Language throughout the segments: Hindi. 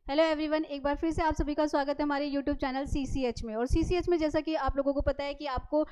हेलो एवरीवन, एक बार फिर से आप सभी का स्वागत है हमारे यूट्यूब चैनल सीसीएच में। और सीसीएच में जैसा कि आप लोगों को पता है कि आपको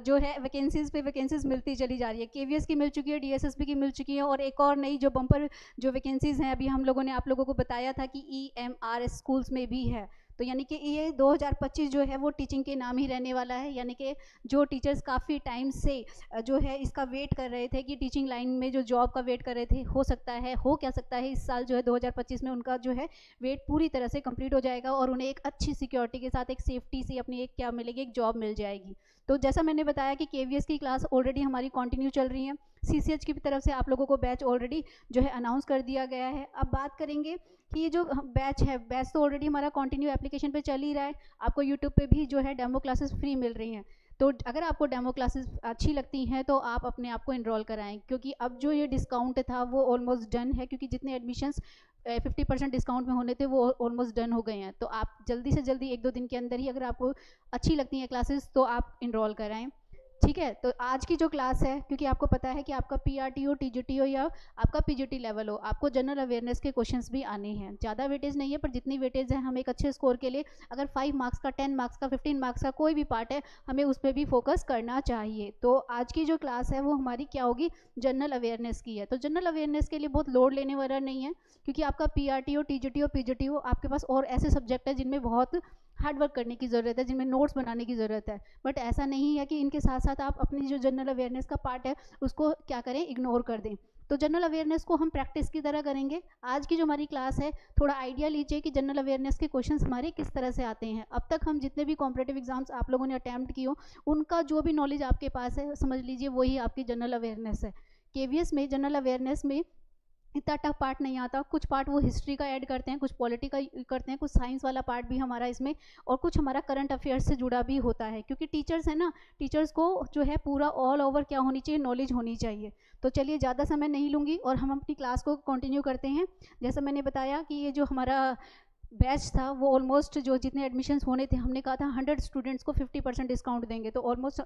जो है वैकेंसीज़ पे वैकेंसीज़ मिलती चली जा रही है। केवीएस की मिल चुकी है, डीएसएसबी की मिल चुकी है और एक और नई जो बम्पर जो वैकेंसीज़ हैं अभी हम लोगों ने आप लोगों को बताया था कि ईएमआरएस स्कूल्स में भी है। तो यानी कि ये 2025 जो है वो टीचिंग के नाम ही रहने वाला है। यानी कि जो टीचर्स काफ़ी टाइम से जो है इसका वेट कर रहे थे कि टीचिंग लाइन में जो जॉब का वेट कर रहे थे, हो सकता है हो क्या सकता है इस साल जो है 2025 में उनका जो है वेट पूरी तरह से कंप्लीट हो जाएगा और उन्हें एक अच्छी सिक्योरिटी के साथ एक सेफ्टी से अपनी एक क्या मिलेगी, एक जॉब मिल जाएगी। तो जैसा मैंने बताया कि केवीएस की क्लास ऑलरेडी हमारी कंटिन्यू चल रही है। सीसीएच की तरफ से आप लोगों को बैच ऑलरेडी जो है अनाउंस कर दिया गया है। अब बात करेंगे कि ये जो बैच है, बैच तो ऑलरेडी हमारा कंटिन्यू एप्लीकेशन पे चल ही रहा है। आपको यूट्यूब पे भी जो है डेमो क्लासेस फ्री मिल रही हैं। तो अगर आपको डेमो क्लासेस अच्छी लगती हैं तो आप अपने आप को इनरोल कराएं, क्योंकि अब जो ये डिस्काउंट था वो ऑलमोस्ट डन है, क्योंकि जितने एडमिशन्स 50% डिस्काउंट में होने थे वो ऑलमोस्ट डन हो गए हैं। तो आप जल्दी से जल्दी 1-2 दिन के अंदर ही अगर आपको अच्छी लगती हैं क्लासेस तो आप इनरोल कराएं। ठीक है, तो आज की जो क्लास है, क्योंकि आपको पता है कि आपका पीआरटी हो, टीजीटी हो या आपका पीजीटी लेवल हो, आपको जनरल अवेयरनेस के क्वेश्चंस भी आने हैं। ज़्यादा वेटेज नहीं है, पर जितनी वेटेज है हम एक अच्छे स्कोर के लिए, अगर 5 मार्क्स का, 10 मार्क्स का, 15 मार्क्स का कोई भी पार्ट है, हमें उस पर भी फोकस करना चाहिए। तो आज की जो क्लास है वो हमारी क्या होगी, जनरल अवेयरनेस की है। तो जनरल अवेयरनेस के लिए बहुत लोड लेने वाला नहीं है, क्योंकि आपका पीआरटी हो, टीजीटी हो, पीजीटी हो, आपके पास और ऐसे सब्जेक्ट है जिनमें बहुत हार्ड वर्क करने की ज़रूरत है, जिनमें नोट्स बनाने की ज़रूरत है। बट ऐसा नहीं है कि इनके साथ साथ आप अपनी जो जनरल अवेयरनेस का पार्ट है उसको क्या करें, इग्नोर कर दें। तो जनरल अवेयरनेस को हम प्रैक्टिस की तरह करेंगे। आज की जो हमारी क्लास है, थोड़ा आइडिया लीजिए कि जनरल अवेयरनेस के क्वेश्चंस हमारे किस तरह से आते हैं। अब तक हम जितने भी कॉम्पिटेटिव एग्जाम्स आप लोगों ने अटैम्प्ट की हो, उनका जो भी नॉलेज आपके पास है, समझ लीजिए वही आपकी जनरल अवेयरनेस है। केवीएस में जनरल अवेयरनेस में इतना टफ पार्ट नहीं आता। कुछ पार्ट वो हिस्ट्री का ऐड करते हैं, कुछ पॉलिटी का करते हैं, कुछ साइंस वाला पार्ट भी हमारा इसमें, और कुछ हमारा करंट अफेयर्स से जुड़ा भी होता है, क्योंकि टीचर्स है ना, टीचर्स को जो है पूरा ऑल ओवर क्या होनी चाहिए, नॉलेज होनी चाहिए। तो चलिए ज़्यादा समय नहीं लूँगी और हम अपनी क्लास को कंटिन्यू करते हैं। जैसा मैंने बताया कि ये जो हमारा बैच था वो ऑलमोस्ट जो जितने एडमिशन्स होने थे, हमने कहा था 100 स्टूडेंट्स को 50% डिस्काउंट देंगे। तो ऑलमोस्ट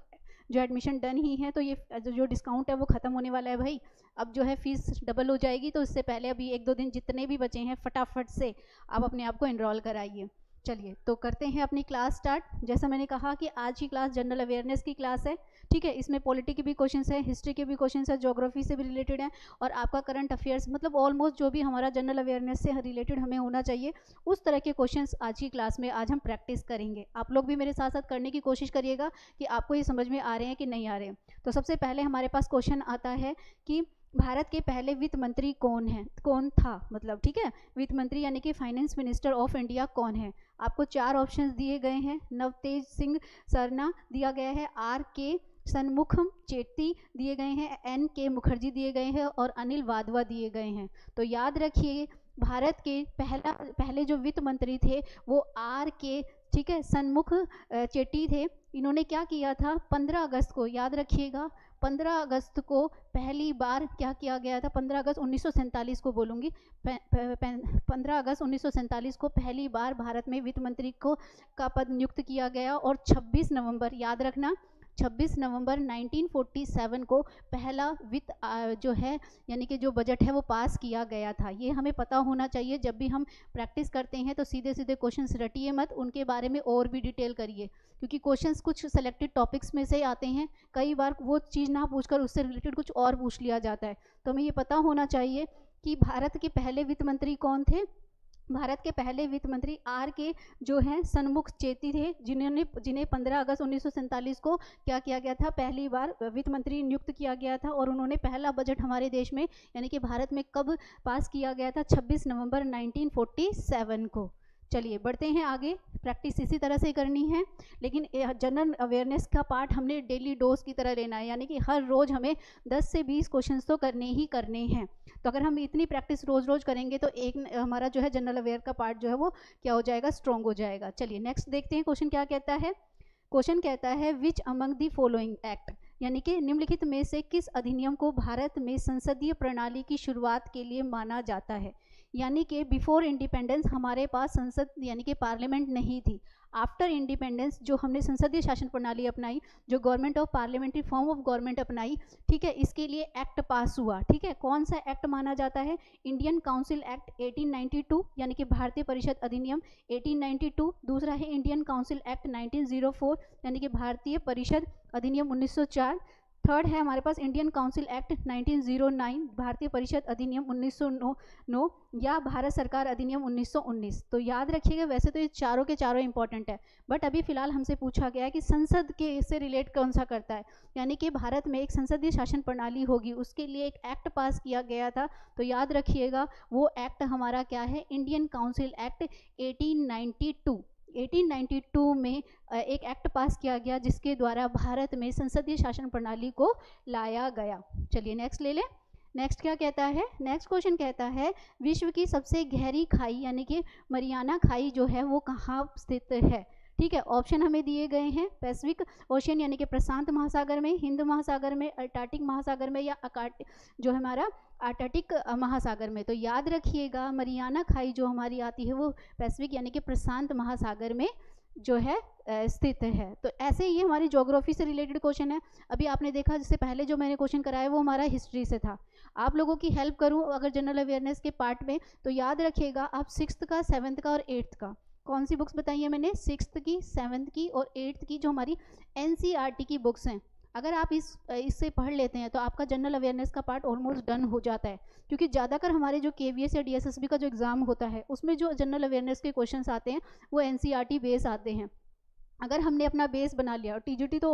जो एडमिशन डन ही है, तो ये जो डिस्काउंट है वो ख़त्म होने वाला है भाई। अब जो है फीस डबल हो जाएगी, तो इससे पहले अभी 1-2 दिन जितने भी बचे हैं फटाफट से आप अपने आप को इनरोल कराइए। चलिए तो करते हैं अपनी क्लास स्टार्ट। जैसा मैंने कहा कि आज की क्लास जनरल अवेयरनेस की क्लास है। ठीक है, इसमें पॉलिटी के भी क्वेश्चंस है, हिस्ट्री के भी क्वेश्चंस है, ज्योग्राफी से भी रिलेटेड है, और आपका करंट अफेयर्स, मतलब ऑलमोस्ट जो भी हमारा जनरल अवेयरनेस से रिलेटेड हमें होना चाहिए उस तरह के क्वेश्चंस आज की क्लास में आज हम प्रैक्टिस करेंगे। आप लोग भी मेरे साथ साथ करने की कोशिश करिएगा कि आपको ये समझ में आ रहे हैं कि नहीं आ रहे हैं। तो सबसे पहले हमारे पास क्वेश्चन आता है कि भारत के पहले वित्त मंत्री कौन है, कौन था, मतलब ठीक है, वित्त मंत्री यानी कि फाइनेंस मिनिस्टर ऑफ इंडिया कौन है। आपको 4 ऑप्शंस दिए गए हैं। नवतेज सिंह सरना दिया गया है, आर के सन्मुखम चेट्टी दिए गए हैं, एन के मुखर्जी दिए गए हैं और अनिल वाधवा दिए गए हैं। तो याद रखिए, भारत के पहले जो वित्त मंत्री थे वो आर के, ठीक है, सन्मुख चेट्टी थे। इन्होंने क्या किया था, 15 अगस्त को, याद रखिएगा, 15 अगस्त को पहली बार क्या किया गया था, 15 अगस्त 1947 को बोलूँगी, 15 अगस्त 1947 को पहली बार भारत में वित्त मंत्री को का पद नियुक्त किया गया। और 26 नवंबर, याद रखना, 26 नवंबर 1947 को पहला वित्त जो है यानी कि जो बजट है वो पास किया गया था। ये हमें पता होना चाहिए। जब भी हम प्रैक्टिस करते हैं तो सीधे सीधे क्वेश्चंस रटिए मत, उनके बारे में और भी डिटेल करिए, क्योंकि क्वेश्चंस कुछ सेलेक्टेड टॉपिक्स में से आते हैं। कई बार वो चीज़ ना पूछकर उससे रिलेटेड कुछ और पूछ लिया जाता है। तो हमें ये पता होना चाहिए कि भारत के पहले वित्त मंत्री कौन थे। भारत के पहले वित्त मंत्री आर के जो हैं सन्मुख चेट्टी थे, जिन्हें 15 अगस्त 1947 को क्या किया गया था, पहली बार वित्त मंत्री नियुक्त किया गया था। और उन्होंने पहला बजट हमारे देश में यानी कि भारत में कब पास किया गया था, 26 नवंबर 1947 को। चलिए बढ़ते हैं आगे, प्रैक्टिस इसी तरह से करनी है, लेकिन जनरल अवेयरनेस का पार्ट हमने डेली डोज की तरह लेना है, यानी कि हर रोज़ हमें 10 से 20 क्वेश्चंस तो करने ही करने हैं। तो अगर हम इतनी प्रैक्टिस रोज़ रोज़ करेंगे तो एक हमारा जो है जनरल अवेयर का पार्ट जो है वो क्या हो जाएगा, स्ट्रॉन्ग हो जाएगा। चलिए नेक्स्ट देखते हैं क्वेश्चन क्या कहता है। क्वेश्चन कहता है which among the following act, यानी कि निम्नलिखित में से किस अधिनियम को भारत में संसदीय प्रणाली की शुरुआत के लिए माना जाता है। यानी कि बिफोर इंडिपेंडेंस हमारे पास संसद यानी कि पार्लियामेंट नहीं थी। आफ्टर इंडिपेंडेंस जो हमने संसदीय शासन प्रणाली अपनाई, जो government of parliamentary form of government अपनाई, ठीक है, इसके लिए एक्ट पास हुआ। ठीक है, कौन सा एक्ट माना जाता है? इंडियन काउंसिल एक्ट 1892 यानी कि भारतीय परिषद अधिनियम 1892। दूसरा है इंडियन काउंसिल एक्ट 1904 यानी कि भारतीय परिषद अधिनियम 1904। थर्ड है हमारे पास इंडियन काउंसिल एक्ट 1909 भारतीय परिषद अधिनियम 1909 या भारत सरकार अधिनियम 1919। तो याद रखिएगा, वैसे तो ये चारों के चारों इंपॉर्टेंट है, बट अभी फिलहाल हमसे पूछा गया है कि संसद के इससे रिलेट कौन सा करता है, यानी कि भारत में एक संसदीय शासन प्रणाली होगी, उसके लिए एक एक्ट पास किया गया था। तो याद रखिएगा वो एक्ट हमारा क्या है? Indian council act 1892। 1892 में एक एक्ट पास किया गया जिसके द्वारा भारत में संसदीय शासन प्रणाली को लाया गया। चलिए नेक्स्ट ले लें। नेक्स्ट क्या कहता है? नेक्स्ट क्वेश्चन कहता है विश्व की सबसे गहरी खाई यानी कि मरियाना खाई जो है वो कहाँ स्थित है? ठीक है, ऑप्शन हमें दिए गए हैं, पैसिफिक ओशियन यानी कि प्रशांत महासागर में, हिंद महासागर में, अर्कटिक महासागर में, या जो हमारा आर्कटिक महासागर में। तो याद रखिएगा मरियाना खाई जो हमारी आती है वो पैसिफिक यानी कि प्रशांत महासागर में जो है स्थित है। तो ऐसे ही हमारी ज्योग्राफी से रिलेटेड क्वेश्चन है। अभी आपने देखा जिससे पहले जो मैंने क्वेश्चन कराया वो हमारा हिस्ट्री से था। आप लोगों की हेल्प करूं अगर जनरल अवेयरनेस के पार्ट में, तो याद रखिएगा आप 6th का, 7th का और 8th का, कौन सी बुक्स बताई है मैंने? 6th की, 7th की और 8th की, जो हमारी NCERT की बुक्स हैं। अगर आप इससे पढ़ लेते हैं तो आपका जनरल अवेयरनेस का पार्ट ऑलमोस्ट डन हो जाता है, क्योंकि ज़्यादातर हमारे जो KVS या DSSB का जो एग्ज़ाम होता है उसमें जो जनरल अवेयरनेस के क्वेश्चंस आते हैं वो NCERT बेस आते हैं। अगर हमने अपना बेस बना लिया, और TGT तो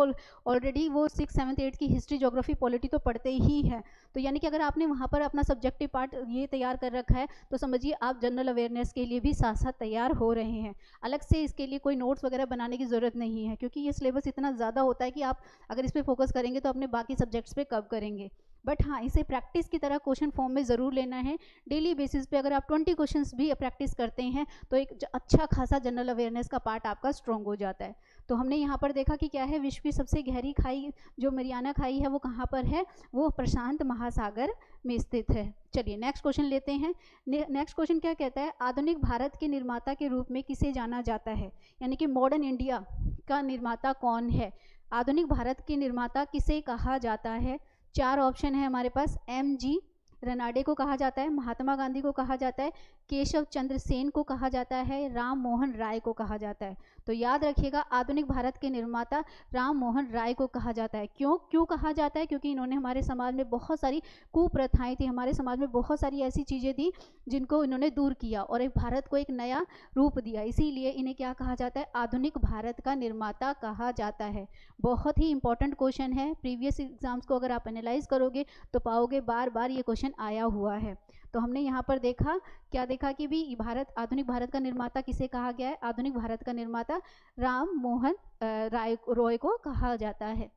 ऑलरेडी वो 6, 7, 8 की हिस्ट्री, ज्योग्राफी, पॉलिटी तो पढ़ते ही है, तो यानी कि अगर आपने वहाँ पर अपना सब्जेक्टिव पार्ट ये तैयार कर रखा है तो समझिए आप जनरल अवेयरनेस के लिए भी साथ साथ तैयार हो रहे हैं। अलग से इसके लिए कोई नोट्स वगैरह बनाने की ज़रूरत नहीं है, क्योंकि ये सिलेबस इतना ज़्यादा होता है कि आप अगर इस पर फोकस करेंगे तो अपने बाकी सब्जेक्ट्स पे कब करेंगे। बट हाँ, इसे प्रैक्टिस की तरह क्वेश्चन फॉर्म में ज़रूर लेना है। डेली बेसिस पे अगर आप 20 क्वेश्चंस भी प्रैक्टिस करते हैं तो एक अच्छा खासा जनरल अवेयरनेस का पार्ट आपका स्ट्रॉन्ग हो जाता है। तो हमने यहाँ पर देखा कि क्या है, विश्व की सबसे गहरी खाई जो मरियाना खाई है वो कहाँ पर है? वो प्रशांत महासागर में स्थित है। चलिए नेक्स्ट क्वेश्चन लेते हैं। नेक्स्ट क्वेश्चन क्या कहता है? आधुनिक भारत के निर्माता के रूप में किसे जाना जाता है? यानी कि मॉडर्न इंडिया का निर्माता कौन है? आधुनिक भारत के निर्माता किसे कहा जाता है? 4 ऑप्शन है हमारे पास। MG रनाडे को कहा जाता है, महात्मा गांधी को कहा जाता है, केशव चंद्र सेन को कहा जाता है, राम मोहन राय को कहा जाता है। तो याद रखिएगा आधुनिक भारत के निर्माता राम मोहन राय को कहा जाता है। क्यों कहा जाता है? क्योंकि इन्होंने हमारे समाज में बहुत सारी कुप्रथाएं थी, हमारे समाज में बहुत सारी ऐसी चीज़ें थी जिनको इन्होंने दूर किया और एक भारत को एक नया रूप दिया, इसीलिए इन्हें क्या कहा जाता है? आधुनिक भारत का निर्माता कहा जाता है। बहुत ही इंपॉर्टेंट क्वेश्चन है, प्रीवियस एग्जाम्स को अगर आप एनालाइज करोगे तो पाओगे बार बार ये क्वेश्चन आया हुआ है। तो हमने यहाँ पर देखा, क्या देखा कि भी आधुनिक भारत का निर्माता किसे कहा गया है? आधुनिक भारत का निर्माता राम मोहन रॉय को कहा जाता है।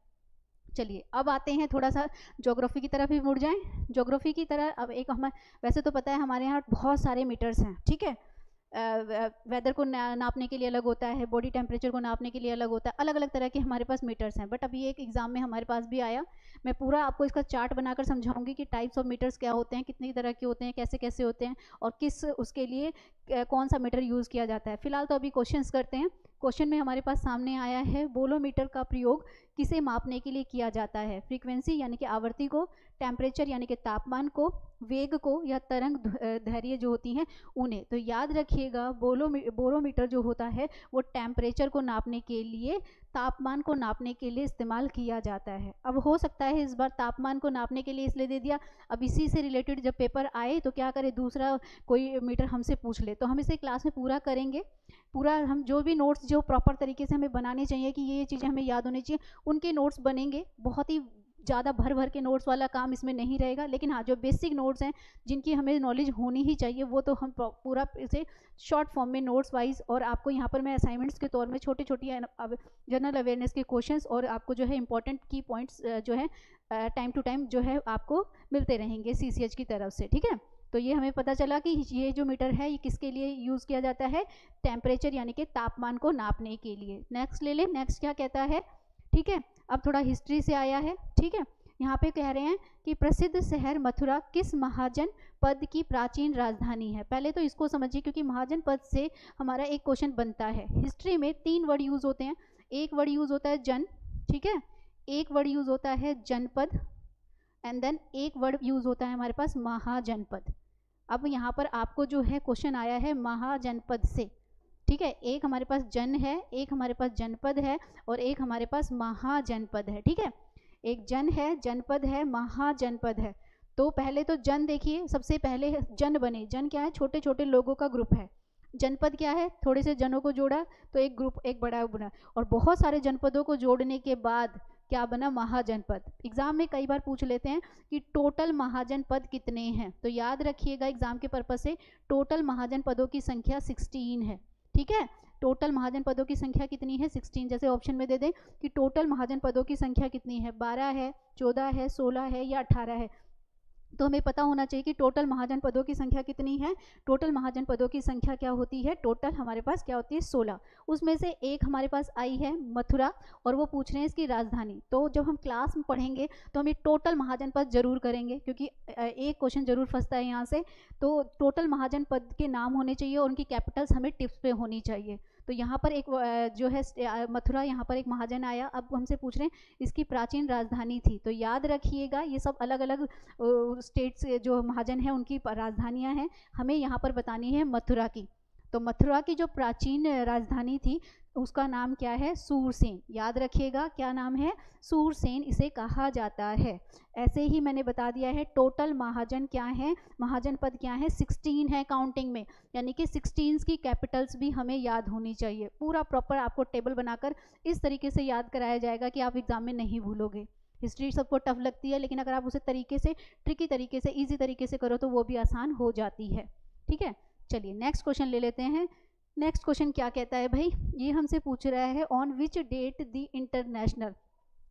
चलिए अब आते हैं थोड़ा सा ज्योग्राफी की तरफ भी मुड़ जाएं। ज्योग्राफी की तरह अब एक वैसे तो पता है हमारे यहाँ बहुत सारे मीटर्स हैं, ठीक है, वेदर को नापने के लिए अलग होता है, बॉडी टेम्परेचर को नापने के लिए अलग होता है, अलग अलग तरह के हमारे पास मीटर्स हैं। बट अभी एक एग्जाम में हमारे पास भी आया, मैं पूरा आपको इसका चार्ट बनाकर समझाऊंगी कि टाइप्स ऑफ मीटर्स क्या होते हैं, कितनी तरह के होते हैं, कैसे कैसे होते हैं और किस उसके लिए कौन सा मीटर यूज़ किया जाता है। फिलहाल तो अभी क्वेश्चंस करते हैं। क्वेश्चन में हमारे पास सामने आया है, बोलोमीटर का प्रयोग किसे मापने के लिए किया जाता है? फ्रीक्वेंसी यानी कि आवृत्ति को, टेम्परेचर यानी कि तापमान को, वेग को, या तरंग धैर्य जो होती हैं उन्हें। तो याद रखिएगा बोरोमीटर जो होता है वो टेम्परेचर को नापने के लिए, तापमान को नापने के लिए इस्तेमाल किया जाता है। अब हो सकता है इस बार तापमान को नापने के लिए इसलिए दे दिया, अब इसी से रिलेटेड जब पेपर आए तो क्या करे, दूसरा कोई मीटर हमसे पूछ ले, तो हम इसे क्लास में पूरा करेंगे। पूरा हम जो भी नोट्स जो प्रॉपर तरीके से हमें बनाने चाहिए कि ये चीज़ें हमें याद होनी चाहिए, उनके नोट्स बनेंगे। बहुत ही ज़्यादा भर के नोट्स वाला काम इसमें नहीं रहेगा, लेकिन हाँ जो बेसिक नोट्स हैं जिनकी हमें नॉलेज होनी ही चाहिए वो तो हम पूरा इसे शॉर्ट फॉर्म में नोट्स वाइज, और आपको यहाँ पर मैं असाइनमेंट्स के तौर में छोटी जनरल अवेयरनेस के क्वेश्चंस और आपको जो है इंपॉर्टेंट की पॉइंट्स जो है टाइम टू टाइम जो है आपको मिलते रहेंगे CCH की तरफ से, ठीक है। तो ये हमें पता चला कि ये जो मीटर है ये किसके लिए यूज़ किया जाता है? टेम्परेचर यानी कि तापमान को नापने के लिए। नेक्स्ट ले ले, नेक्स्ट क्या कहता है, ठीक है। अब थोड़ा हिस्ट्री से आया है, ठीक है। यहाँ पे कह रहे हैं कि प्रसिद्ध शहर मथुरा किस महाजन पद की प्राचीन राजधानी है। पहले तो इसको समझिए, क्योंकि महाजन पद से हमारा एक क्वेश्चन बनता है। हिस्ट्री में 3 वर्ड यूज होते हैं। एक वर्ड यूज होता है जन, ठीक है, एक वर्ड यूज होता है जनपद, एंड देन एक वर्ड यूज होता है हमारे पास महाजनपद। अब यहाँ पर आपको जो है क्वेश्चन आया है महाजनपद से, ठीक है, एक हमारे पास जन है, एक हमारे पास जनपद है, और एक हमारे पास महाजनपद है, ठीक है। एक जन है, जनपद है, महाजनपद है। तो पहले तो जन देखिए, सबसे पहले जन बने। जन क्या है? छोटे छोटे लोगों का ग्रुप है। जनपद क्या है? थोड़े से जनों को जोड़ा तो एक ग्रुप, एक बड़ा बना, और बहुत सारे जनपदों को जोड़ने के बाद क्या बना? महाजनपद। एग्जाम में कई बार पूछ लेते हैं कि टोटल महाजनपद कितने हैं, तो याद रखिएगा एग्जाम के पर्पज से टोटल महाजनपदों की संख्या 16 है, ठीक है। टोटल महाजन पदों की संख्या कितनी है? 16। जैसे ऑप्शन में दे दें कि टोटल महाजन पदों की संख्या कितनी है, 12 है, 14 है, 16 है या 18 है। तो हमें पता होना चाहिए कि टोटल महाजन पदों की संख्या कितनी है। टोटल महाजन पदों की संख्या क्या होती है? टोटल हमारे पास क्या होती है? 16। उसमें से एक हमारे पास आई है मथुरा, और वो पूछ रहे हैं इसकी राजधानी। तो जब हम क्लास में पढ़ेंगे तो हम ये टोटल महाजन पद जरूर करेंगे, क्योंकि एक क्वेश्चन जरूर फंसता है यहाँ से। तो टोटल महाजन पद के नाम होने चाहिए और उनकी कैपिटल्स हमें टिप्स पे होनी चाहिए। तो यहाँ पर एक जो है मथुरा, यहाँ पर एक महाजन आया। अब हमसे पूछ रहे हैं इसकी प्राचीन राजधानी थी। तो याद रखिएगा ये सब अलग अलग स्टेट्स जो महाजन है उनकी राजधानियाँ हैं, हमें यहाँ पर बतानी है मथुरा की। तो मथुरा की जो प्राचीन राजधानी थी उसका नाम क्या है? सूरसेन। याद रखिएगा क्या नाम है? सूरसेन इसे कहा जाता है। ऐसे ही मैंने बता दिया है टोटल महाजन क्या है, महाजन पद क्या है? 16 है काउंटिंग में, यानी कि 16 की कैपिटल्स भी हमें याद होनी चाहिए। पूरा प्रॉपर आपको टेबल बनाकर इस तरीके से याद कराया जाएगा कि आप एग्जाम में नहीं भूलोगे। हिस्ट्री सबको टफ लगती है, लेकिन अगर आप उसे तरीके से, ट्रिकी तरीके से, ईजी तरीके से करो तो वो भी आसान हो जाती है, ठीक है। चलिए नेक्स्ट क्वेश्चन ले लेते हैं। नेक्स्ट क्वेश्चन क्या कहता है भाई? ये हमसे पूछ रहा है on which date the international,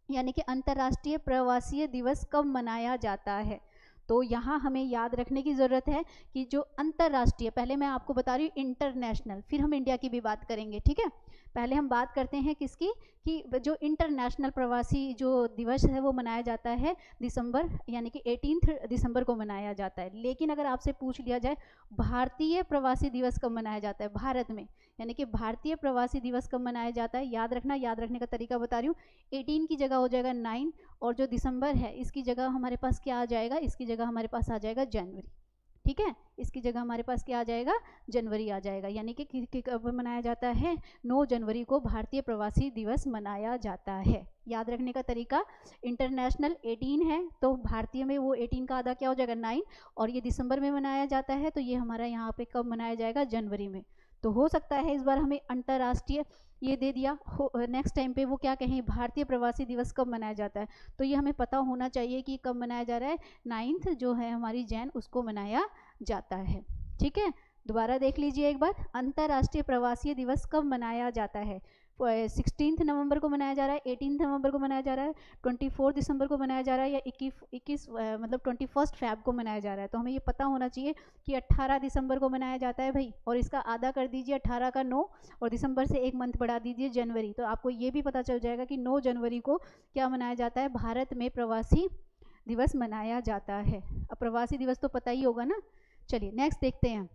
यानी कि अंतर्राष्ट्रीय प्रवासी दिवस कब मनाया जाता है। तो यहाँ हमें याद रखने की ज़रूरत है कि जो अंतर्राष्ट्रीय, पहले मैं आपको बता रही हूँ इंटरनेशनल, फिर हम इंडिया की भी बात करेंगे, ठीक है। पहले हम बात करते हैं किसकी, कि जो इंटरनेशनल प्रवासी जो दिवस है वो मनाया जाता है दिसंबर, यानी कि 18 दिसंबर को मनाया जाता है। लेकिन अगर आपसे पूछ लिया जाए भारतीय प्रवासी दिवस कब मनाया जाता है भारत में, यानी कि भारतीय प्रवासी दिवस कब मनाया जाता है, याद रखना, याद रखने का तरीका बता रही हूँ। 18 की जगह हो जाएगा 9, और जो दिसंबर है इसकी जगह हमारे पास क्या आ जाएगा? इसकी जगह हमारे पास आ जाएगा जनवरी, ठीक है। इसकी जगह हमारे पास क्या आ जाएगा? जनवरी आ जाएगा। यानी कि कब मनाया जाता है? 9 जनवरी को भारतीय प्रवासी दिवस मनाया जाता है। याद रखने का तरीका, इंटरनेशनल 18 है तो भारतीय में वो 18 का आधा क्या हो जाएगा? 9, और ये दिसंबर में मनाया जाता है तो ये हमारा यहाँ पे कब मनाया जाएगा? जनवरी में। तो हो सकता है इस बार हमें अंतर्राष्ट्रीय ये दे दिया हो, नेक्स्ट टाइम पे वो क्या कहें भारतीय प्रवासी दिवस कब मनाया जाता है। तो ये हमें पता होना चाहिए कि कब मनाया जा रहा है। 9 जो है हमारी जैन, उसको मनाया जाता है, ठीक है। दोबारा देख लीजिए एक बार, अंतर्राष्ट्रीय प्रवासी दिवस कब मनाया जाता है? 16 नवंबर को मनाया जा रहा है, 18 नवंबर को मनाया जा रहा है, 24 दिसंबर को मनाया जा रहा है, या 21 मतलब 21 फैब को मनाया जा रहा है। तो हमें ये पता होना चाहिए कि 18 दिसंबर को मनाया जाता है भाई, और इसका आधा कर दीजिए 18 का 9, और दिसंबर से एक मंथ बढ़ा दीजिए जनवरी। तो आपको ये भी पता चल जाएगा कि 9 जनवरी को क्या मनाया जाता है? भारत में प्रवासी दिवस मनाया जाता है। अब प्रवासी दिवस तो पता ही होगा ना। चलिए नेक्स्ट देखते हैं।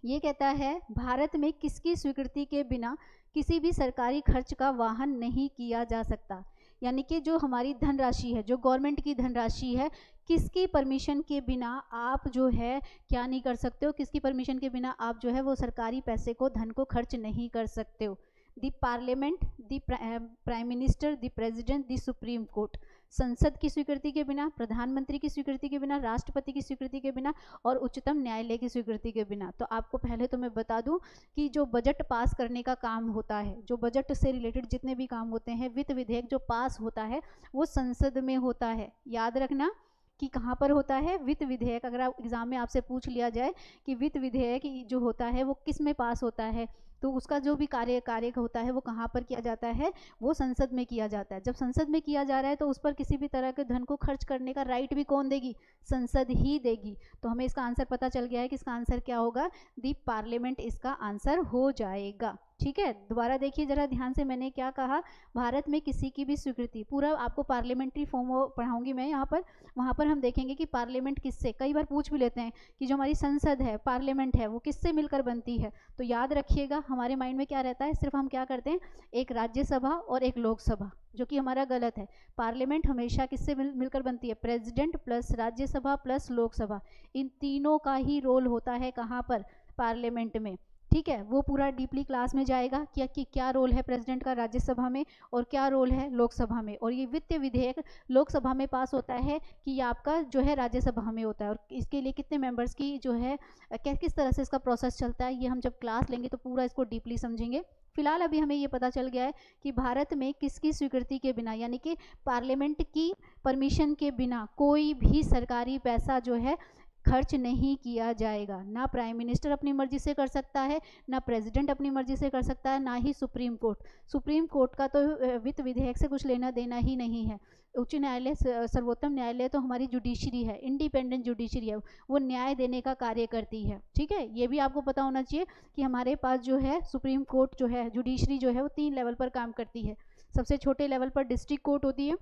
ये कहता है भारत में किसकी स्वीकृति के बिना किसी भी सरकारी खर्च का वाहन नहीं किया जा सकता। यानी कि जो हमारी धनराशि है, जो गवर्नमेंट की धनराशि है, किसकी परमिशन के बिना आप जो है क्या नहीं कर सकते हो, किसकी परमिशन के बिना आप जो है वो सरकारी पैसे को, धन को खर्च नहीं कर सकते हो। The parliament, the prime minister, the president, the supreme court. संसद की स्वीकृति के बिना, प्रधानमंत्री की स्वीकृति के बिना, राष्ट्रपति की स्वीकृति के बिना, और उच्चतम न्यायालय की स्वीकृति के बिना। तो आपको पहले तो मैं बता दूं कि जो बजट पास करने का काम होता है, जो बजट से रिलेटेड जितने भी काम होते हैं, वित्त विधेयक जो पास होता है वो संसद में होता है। याद रखना कि कहाँ पर होता है? वित्त विधेयक। अगर आप एग्जाम में आपसे पूछ लिया जाए कि वित्त विधेयक जो होता है वो किस में पास होता है, तो उसका जो भी कार्य होता है वो कहाँ पर किया जाता है? वो संसद में किया जाता है। जब संसद में किया जा रहा है तो उस पर किसी भी तरह के धन को खर्च करने का राइट भी कौन देगी? संसद ही देगी। तो हमें इसका आंसर पता चल गया है कि इसका आंसर क्या होगा? दी पार्लियामेंट इसका आंसर हो जाएगा। ठीक है, दोबारा देखिए जरा ध्यान से, मैंने क्या कहा, भारत में किसी की भी स्वीकृति, पूरा आपको पार्लियामेंट्री फॉर्म पढ़ाऊंगी मैं यहाँ पर, वहाँ पर हम देखेंगे कि पार्लियामेंट किससे, कई बार पूछ भी लेते हैं कि जो हमारी संसद है, पार्लियामेंट है, वो किससे मिलकर बनती है। तो याद रखिएगा, हमारे माइंड में क्या रहता है, सिर्फ हम क्या करते हैं, एक राज्यसभा और एक लोकसभा, जो कि हमारा गलत है। पार्लियामेंट हमेशा किससे मिलकर बनती है, president plus Rajya Sabha plus Lok Sabha, इन तीनों का ही रोल होता है कहाँ पर, पार्लियामेंट में। ठीक है, वो पूरा डीपली क्लास में जाएगा कि क्या रोल है प्रेसिडेंट का राज्यसभा में और क्या रोल है लोकसभा में। और ये वित्तीय विधेयक लोकसभा में पास होता है कि ये आपका जो है राज्यसभा में होता है, और इसके लिए कितने मेंबर्स की जो है किस तरह से इसका प्रोसेस चलता है, ये हम जब क्लास लेंगे तो पूरा इसको डीपली समझेंगे। फिलहाल अभी हमें ये पता चल गया है कि भारत में किसकी स्वीकृति के बिना, यानी कि पार्लियामेंट की परमिशन के बिना कोई भी सरकारी पैसा जो है खर्च नहीं किया जाएगा। ना प्राइम मिनिस्टर अपनी मर्जी से कर सकता है, ना प्रेसिडेंट अपनी मर्जी से कर सकता है, ना ही सुप्रीम कोर्ट। सुप्रीम कोर्ट का तो वित्त विधेयक से कुछ लेना देना ही नहीं है। उच्च न्यायालय, सर्वोत्तम न्यायालय तो हमारी जुडिशरी है, इंडिपेंडेंट जुडिशरी है, वो न्याय देने का कार्य करती है। ठीक है, ये भी आपको पता होना चाहिए कि हमारे पास जो है सुप्रीम कोर्ट जो है, जुडिशरी जो है, वो 3 लेवल पर काम करती है। सबसे छोटे लेवल पर डिस्ट्रिक्ट कोर्ट होती है,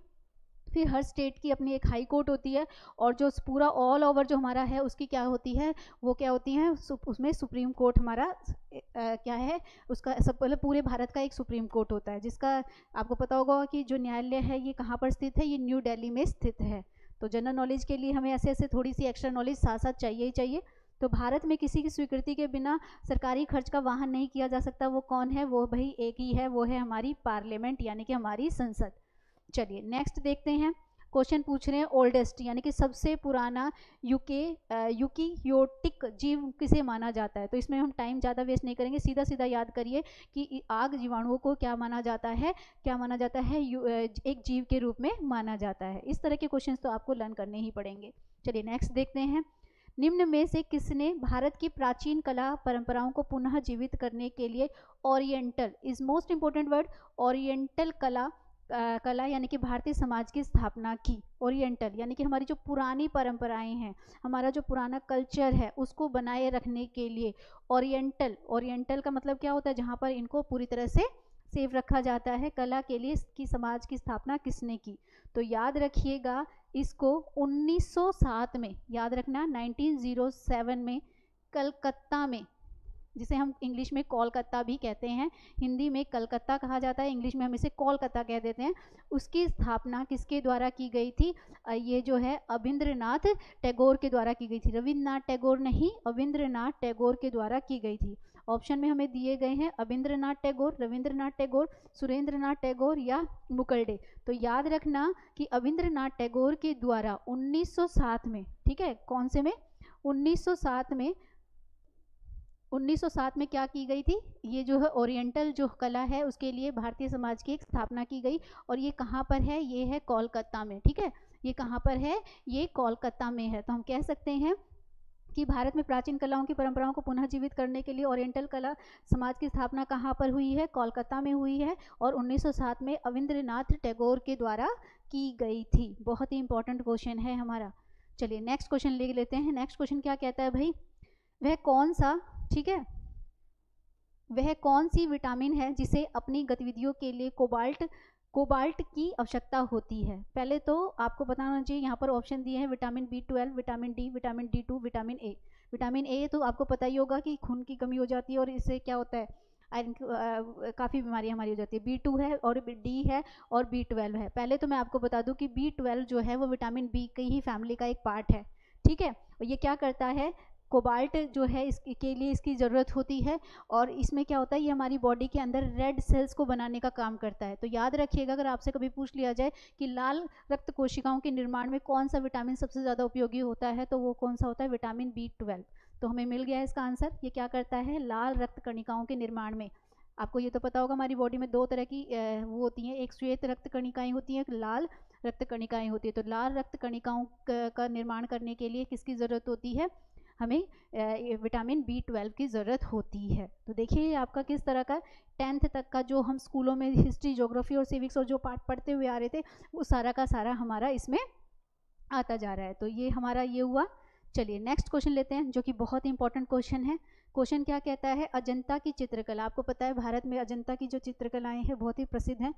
फिर हर स्टेट की अपनी एक हाई कोर्ट होती है, और जो पूरा ऑल ओवर जो हमारा है उसकी क्या होती है, वो क्या होती है, उसमें सुप्रीम कोर्ट हमारा क्या है, उसका सब पहले पूरे भारत का एक सुप्रीम कोर्ट होता है, जिसका आपको पता होगा कि जो न्यायालय है ये कहाँ पर स्थित है, ये न्यू दिल्ली में स्थित है। तो जनरल नॉलेज के लिए हमें ऐसे ऐसे थोड़ी सी एक्स्ट्रा नॉलेज साथ साथ चाहिए ही चाहिए। तो भारत में किसी की स्वीकृति के बिना सरकारी खर्च का वाहन नहीं किया जा सकता। वो कौन है, वो भाई एक ही है, वो है हमारी पार्लियामेंट, यानी कि हमारी संसद। चलिए नेक्स्ट देखते हैं, क्वेश्चन पूछ रहे हैं ओल्डेस्ट यानी कि सबसे पुराना यूकेरियोटिक जीव किसे माना जाता है। तो इसमें हम टाइम ज़्यादा वेस्ट नहीं करेंगे, सीधा सीधा याद करिए कि आग जीवाणुओं को क्या माना जाता है, एक जीव के रूप में माना जाता है। इस तरह के क्वेश्चंस तो आपको लर्न करने ही पड़ेंगे। चलिए नेक्स्ट देखते हैं, निम्न में से किसने भारत की प्राचीन कला परंपराओं को पुनः जीवित करने के लिए oriental is most important word, oriental कला यानी कि भारतीय समाज की स्थापना की। ओरिएंटल यानी कि हमारी जो पुरानी परंपराएं हैं, हमारा जो पुराना कल्चर है, उसको बनाए रखने के लिए ओरिएंटल का मतलब क्या होता है, जहाँ पर इनको पूरी तरह से सेफ रखा जाता है। कला के लिए इसकी समाज की स्थापना किसने की, तो याद रखिएगा इसको 1907 में, याद रखना 1907 में कलकत्ता में, जिसे हम इंग्लिश में कोलकाता भी कहते हैं, हिंदी में कलकत्ता कहा जाता है, इंग्लिश में हम इसे कोलकाता कह देते हैं। उसकी स्थापना किसके द्वारा की गई थी, ये जो है अविंद्रनाथ टैगोर के द्वारा की गई थी। रविन्द्रनाथ टैगोर नहीं, अविंद्रनाथ टैगोर के द्वारा की गई थी। ऑप्शन में हमें दिए गए हैं अविंद्रनाथ टैगोर, रविंद्रनाथ टैगोर, सुरेंद्रनाथ टैगोर या मुकलडे। तो याद रखना कि अविंद्रनाथ टैगोर के द्वारा 1907 में, ठीक है, कौन से में, 1907 में क्या की गई थी, ये जो है ओरिएंटल जो कला है उसके लिए भारतीय समाज की एक स्थापना की गई। और ये कहाँ पर है, ये है कोलकाता में। ठीक है, ये कहाँ पर है, ये कोलकाता में है। तो हम कह सकते हैं कि भारत में प्राचीन कलाओं की परंपराओं को पुनः जीवित करने के लिए ओरिएंटल कला समाज की स्थापना कहाँ पर हुई है, कोलकाता में हुई है, और 1907 में अविंद्रनाथ टैगोर के द्वारा की गई थी। बहुत ही इंपॉर्टेंट क्वेश्चन है हमारा। चलिए नेक्स्ट क्वेश्चन ले लेते हैं। नेक्स्ट क्वेश्चन क्या कहता है भाई, वह कौन सा, ठीक है, वह कौन सी विटामिन है जिसे अपनी गतिविधियों के लिए कोबाल्ट की आवश्यकता होती है। पहले तो आपको बताना चाहिए, यहाँ पर ऑप्शन दिए हैं vitamin B12, vitamin D, vitamin D2, vitamin A. Vitamin A तो आपको पता ही होगा कि खून की कमी हो जाती है और इससे क्या होता है, आयरन काफ़ी बीमारियाँ हमारी हो जाती है। B2 है और D है और B12 है। पहले तो मैं आपको बता दूं कि B12 जो है वो विटामिन B की ही फैमिली का एक पार्ट है। ठीक है, और ये क्या करता है, कोबाल्ट जो है इसके लिए इसकी ज़रूरत होती है, और इसमें क्या होता है, ये हमारी बॉडी के अंदर रेड सेल्स को बनाने का काम करता है। तो याद रखिएगा, अगर आपसे कभी पूछ लिया जाए कि लाल रक्त कोशिकाओं के निर्माण में कौन सा विटामिन सबसे ज़्यादा उपयोगी होता है, तो वो कौन सा होता है, विटामिन B12। तो हमें मिल गया है इसका आंसर। ये क्या करता है, लाल रक्त कणिकाओं के निर्माण में। आपको ये तो पता होगा हमारी बॉडी में 2 तरह की वो होती हैं, एक श्वेत रक्त कणिकाएँ होती हैं, एक लाल रक्त कणिकाएँ होती है। तो लाल रक्त कणिकाओं का निर्माण करने के लिए किसकी ज़रूरत होती है, हमें विटामिन B12 की ज़रूरत होती है। तो देखिए आपका किस तरह का 10th तक का जो हम स्कूलों में हिस्ट्री, ज्योग्राफी और सिविक्स और जो पार्ट पढ़ते हुए आ रहे थे, वो सारा का सारा हमारा इसमें आता जा रहा है। तो ये हमारा ये हुआ। चलिए नेक्स्ट क्वेश्चन लेते हैं, जो कि बहुत ही इंपॉर्टेंट क्वेश्चन है। क्वेश्चन क्या कहता है, अजंता की चित्रकला। आपको पता है भारत में अजंता की जो चित्रकलाएं हैं बहुत ही प्रसिद्ध हैं।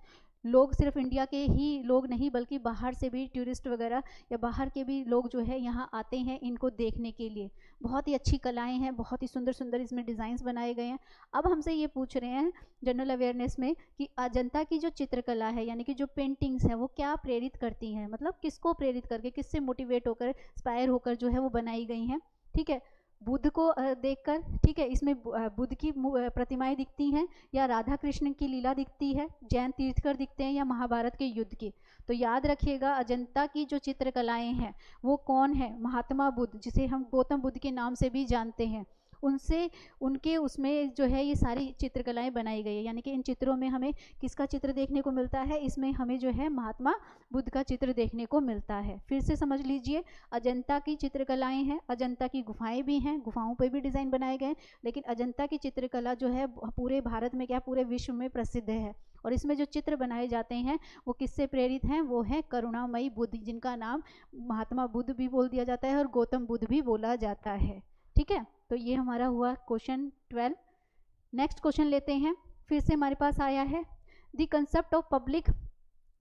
लोग सिर्फ इंडिया के ही लोग नहीं बल्कि बाहर से भी टूरिस्ट वगैरह या बाहर के भी लोग जो है यहाँ आते हैं इनको देखने के लिए। बहुत ही अच्छी कलाएं हैं, बहुत ही सुंदर सुंदर इसमें डिज़ाइंस बनाए गए हैं। अब हमसे ये पूछ रहे हैं जनरल अवेयरनेस में कि अजंता की जो चित्रकला है यानी कि जो पेंटिंग्स हैं वो क्या प्रेरित करती हैं, मतलब किसको प्रेरित करके, किससे मोटिवेट होकर, इंस्पायर होकर जो है वो बनाई गई हैं। ठीक है, बुद्ध को देखकर, ठीक है, इसमें बुद्ध की प्रतिमाएं दिखती हैं या राधा कृष्ण की लीला दिखती है, जैन तीर्थकर दिखते हैं या महाभारत के युद्ध के। तो याद रखिएगा अजंता की जो चित्रकलाएं हैं वो कौन है, महात्मा बुद्ध, जिसे हम गौतम बुद्ध के नाम से भी जानते हैं, उनसे उनके उसमें जो है ये सारी चित्रकलाएं बनाई गई है। यानी कि इन चित्रों में हमें किसका चित्र देखने को मिलता है, इसमें हमें जो है महात्मा बुद्ध का चित्र देखने को मिलता है। फिर से समझ लीजिए, अजंता की चित्रकलाएं हैं, अजंता की गुफाएं भी हैं, गुफाओं पर भी डिज़ाइन बनाए गए, लेकिन अजंता की चित्रकला जो है पूरे भारत में क्या पूरे विश्व में प्रसिद्ध है। और इसमें जो चित्र बनाए जाते हैं वो किससे प्रेरित हैं, वो है करुणामयी बुद्ध, जिनका नाम महात्मा बुद्ध भी बोल दिया जाता है और गौतम बुद्ध भी बोला जाता है। ठीक है, तो ये हमारा हुआ क्वेश्चन 12। नेक्स्ट क्वेश्चन लेते हैं, फिर से हमारे पास आया है, द कंसेप्ट ऑफ पब्लिक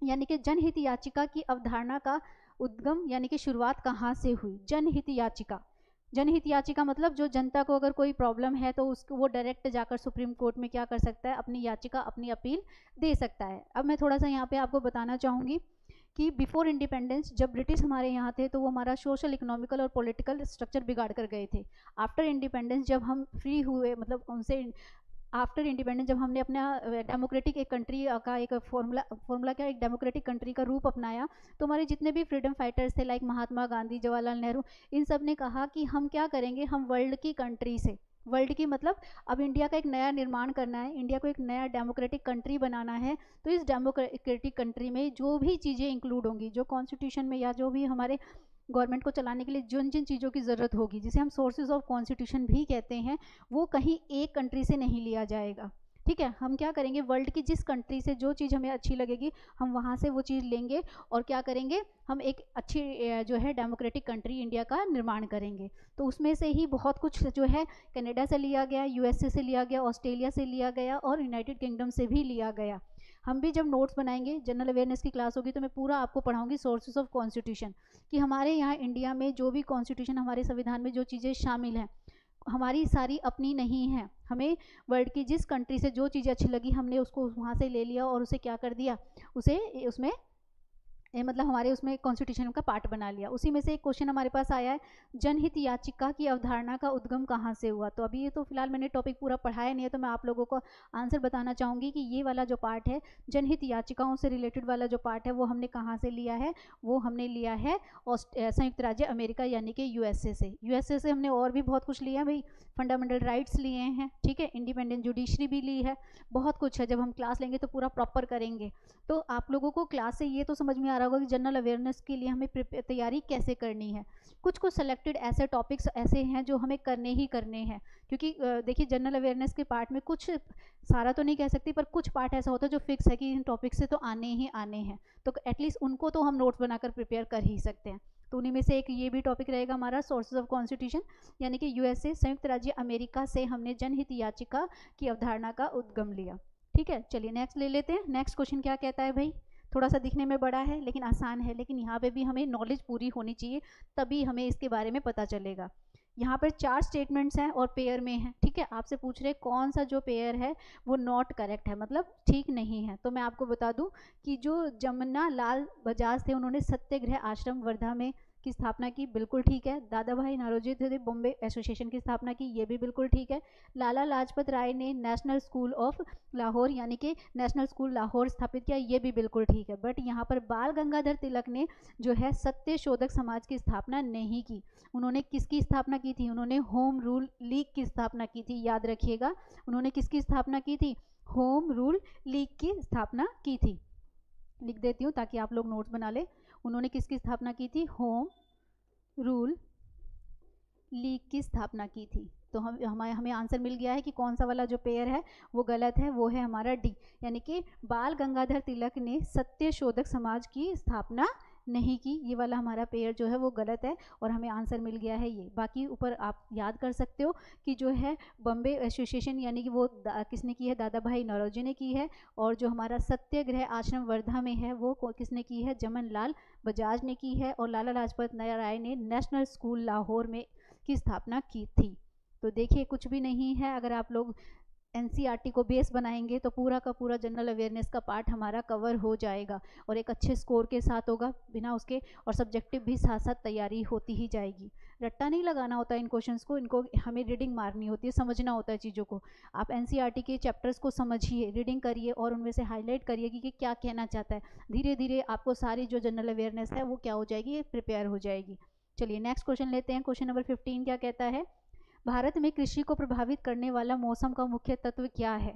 यानी कि जनहित याचिका की अवधारणा का उद्गम यानी कि शुरुआत कहाँ से हुई। जनहित याचिका, जनहित याचिका मतलब जो जनता को अगर कोई प्रॉब्लम है तो उसको वो डायरेक्ट जाकर सुप्रीम कोर्ट में क्या कर सकता है, अपनी याचिका, अपनी अपील दे सकता है। अब मैं थोड़ा सा यहाँ पे आपको बताना चाहूँगी कि बिफोर इंडिपेंडेंस जब ब्रिटिश हमारे यहाँ थे तो वो हमारा सोशल, इकोनॉमिकल और पॉलिटिकल स्ट्रक्चर बिगाड़ कर गए थे। आफ्टर इंडिपेंडेंस जब हम फ्री हुए, मतलब उनसे आफ्टर इंडिपेंडेंस जब हमने अपना डेमोक्रेटिक एक कंट्री का एक फॉर्मूला क्या, एक डेमोक्रेटिक कंट्री का रूप अपनाया, तो हमारे जितने भी फ्रीडम फाइटर्स थे लाइक महात्मा गांधी, जवाहरलाल नेहरू, इन सब ने कहा कि हम क्या करेंगे, हम वर्ल्ड की कंट्री से, वर्ल्ड की मतलब अब इंडिया का एक नया निर्माण करना है, इंडिया को एक नया डेमोक्रेटिक कंट्री बनाना है, तो इस डेमोक्रेटिक कंट्री में जो भी चीज़ें इंक्लूड होंगी, जो कॉन्स्टिट्यूशन में या जो भी हमारे गवर्नमेंट को चलाने के लिए जिन जिन चीज़ों की ज़रूरत होगी, जिसे हम सोर्सेज ऑफ कॉन्स्टिट्यूशन भी कहते हैं, वो कहीं एक कंट्री से नहीं लिया जाएगा। ठीक है, हम क्या करेंगे, वर्ल्ड की जिस कंट्री से जो चीज़ हमें अच्छी लगेगी हम वहाँ से वो चीज़ लेंगे और क्या करेंगे, हम एक अच्छी जो है डेमोक्रेटिक कंट्री इंडिया का निर्माण करेंगे। तो उसमें से ही बहुत कुछ जो है कनाडा से लिया गया, यूएसए से लिया गया, ऑस्ट्रेलिया से लिया गया और यूनाइटेड किंगडम से भी लिया गया। हम भी जब नोट्स बनाएंगे, जनरल अवेयरनेस की क्लास होगी, तो मैं पूरा आपको पढ़ाऊंगी सोर्सेज ऑफ कॉन्स्टिट्यूशन, कि हमारे यहाँ इंडिया में जो भी कॉन्स्टिट्यूशन, हमारे संविधान में जो चीज़ें शामिल हैं हमारी सारी अपनी नहीं है, हमें वर्ल्ड की जिस कंट्री से जो चीज़ें अच्छी लगी हमने उसको वहाँ से ले लिया और उसे क्या कर दिया, उसे उसमें मतलब हमारे उसमें कॉन्स्टिट्यूशन का पार्ट बना लिया। उसी में से एक क्वेश्चन हमारे पास आया है, जनहित याचिका की अवधारणा का उद्गम कहाँ से हुआ। तो अभी ये तो फिलहाल मैंने टॉपिक पूरा पढ़ाया नहीं है, तो मैं आप लोगों को आंसर बताना चाहूँगी कि ये वाला जो पार्ट है, जनहित याचिकाओं से रिलेटेड वाला जो पार्ट है, वो हमने कहाँ से लिया है, वो हमने लिया है संयुक्त राज्य अमेरिका यानी कि यूएसए से। यूएसए से हमने और भी बहुत कुछ लिया भाई, फंडामेंटल राइट्स लिए हैं, ठीक है, इंडिपेंडेंट जुडिशरी भी ली है, बहुत कुछ है। जब हम क्लास लेंगे तो पूरा प्रॉपर करेंगे। तो आप लोगों को क्लास से ये तो समझ में आ रहा होगा कि जनरल अवेयरनेस के लिए हमें तैयारी कैसे करनी है। कुछ कुछ सेलेक्टेड ऐसे टॉपिक्स ऐसे हैं जो हमें करने ही करने हैं, क्योंकि देखिए जनरल अवेयरनेस के पार्ट में कुछ, सारा तो नहीं कह सकती, पर कुछ पार्ट ऐसा होता है जो फिक्स है कि इन टॉपिक से तो आने ही आने हैं, तो एटलीस्ट उनको तो हम नोट्स बनाकर प्रिपेयर कर ही सकते हैं। तो उन्हीं में से एक ये भी टॉपिक रहेगा हमारा, सोर्सेज ऑफ कॉन्स्टिट्यूशन, यानी कि यूएसए संयुक्त राज्य अमेरिका से हमने जनहित याचिका की अवधारणा का उद्गम लिया। ठीक है, चलिए नेक्स्ट ले लेते हैं। नेक्स्ट क्वेश्चन क्या कहता है भाई, थोड़ा सा दिखने में बड़ा है लेकिन आसान है, लेकिन यहाँ पे भी हमें नॉलेज पूरी होनी चाहिए, तभी हमें इसके बारे में पता चलेगा। यहाँ पर 4 स्टेटमेंट्स हैं और पेयर में हैं। ठीक है, आपसे पूछ रहे कौन सा जो पेयर है वो नॉट करेक्ट है, मतलब ठीक नहीं है। तो मैं आपको बता दूं कि जो जमुना लाल बजाज थे उन्होंने सत्याग्रह आश्रम वर्धा में की स्थापना की, बिल्कुल ठीक है। दादा भाई नौरोजी थे बॉम्बे एसोसिएशन की स्थापना की, ये भी बिल्कुल ठीक है। लाला लाजपत राय ने नेशनल स्कूल ऑफ लाहौर यानी कि नेशनल स्कूल लाहौर स्थापित किया, ये भी बिल्कुल ठीक है। बट यहाँ पर बाल गंगाधर तिलक ने जो है सत्य शोधक समाज की स्थापना नहीं की। उन्होंने किसकी स्थापना की थी, उन्होंने होम रूल लीग की स्थापना की थी, याद रखिएगा। उन्होंने किसकी स्थापना की थी, होम रूल लीग की स्थापना की थी। लिख देती हूँ ताकि आप लोग नोट्स बना ले। उन्होंने किसकी स्थापना की थी, होम रूल लीग की स्थापना की थी। तो हमें आंसर मिल गया है कि कौन सा वाला जो पेयर है वो गलत है, वो है हमारा डी, यानी कि बाल गंगाधर तिलक ने सत्य शोधक समाज की स्थापना नहीं की, ये वाला हमारा पेयर जो है वो गलत है और हमें आंसर मिल गया है ये। बाकी ऊपर आप याद कर सकते हो कि जो है बॉम्बे एसोसिएशन यानी कि वो किसने की है, दादा भाई नौरोजी ने की है, और जो हमारा सत्याग्रह आश्रम वर्धा में है वो किसने की है, जमन लाल बजाज ने की है, और लाला लाजपत राय ने नेशनल स्कूल लाहौर में की स्थापना की थी। तो देखिए कुछ भी नहीं है, अगर आप लोग एनसीईआरटी को बेस बनाएंगे तो पूरा का पूरा जनरल अवेयरनेस का पार्ट हमारा कवर हो जाएगा और एक अच्छे स्कोर के साथ होगा बिना उसके, और सब्जेक्टिव भी साथ साथ तैयारी होती ही जाएगी। रट्टा नहीं लगाना होता इन क्वेश्चंस को, इनको हमें रीडिंग मारनी होती है, समझना होता है चीज़ों को। आप एनसीईआरटी के चैप्टर्स को समझिए, रीडिंग करिए और उनमें से हाईलाइट करिए कि क्या कहना चाहता है। धीरे धीरे आपको सारी जो जनरल अवेयरनेस है वो क्या हो जाएगी, प्रिपेयर हो जाएगी। चलिए नेक्स्ट क्वेश्चन लेते हैं। क्वेश्चन नंबर 15 क्या कहता है, भारत में कृषि को प्रभावित करने वाला मौसम का मुख्य तत्व क्या है?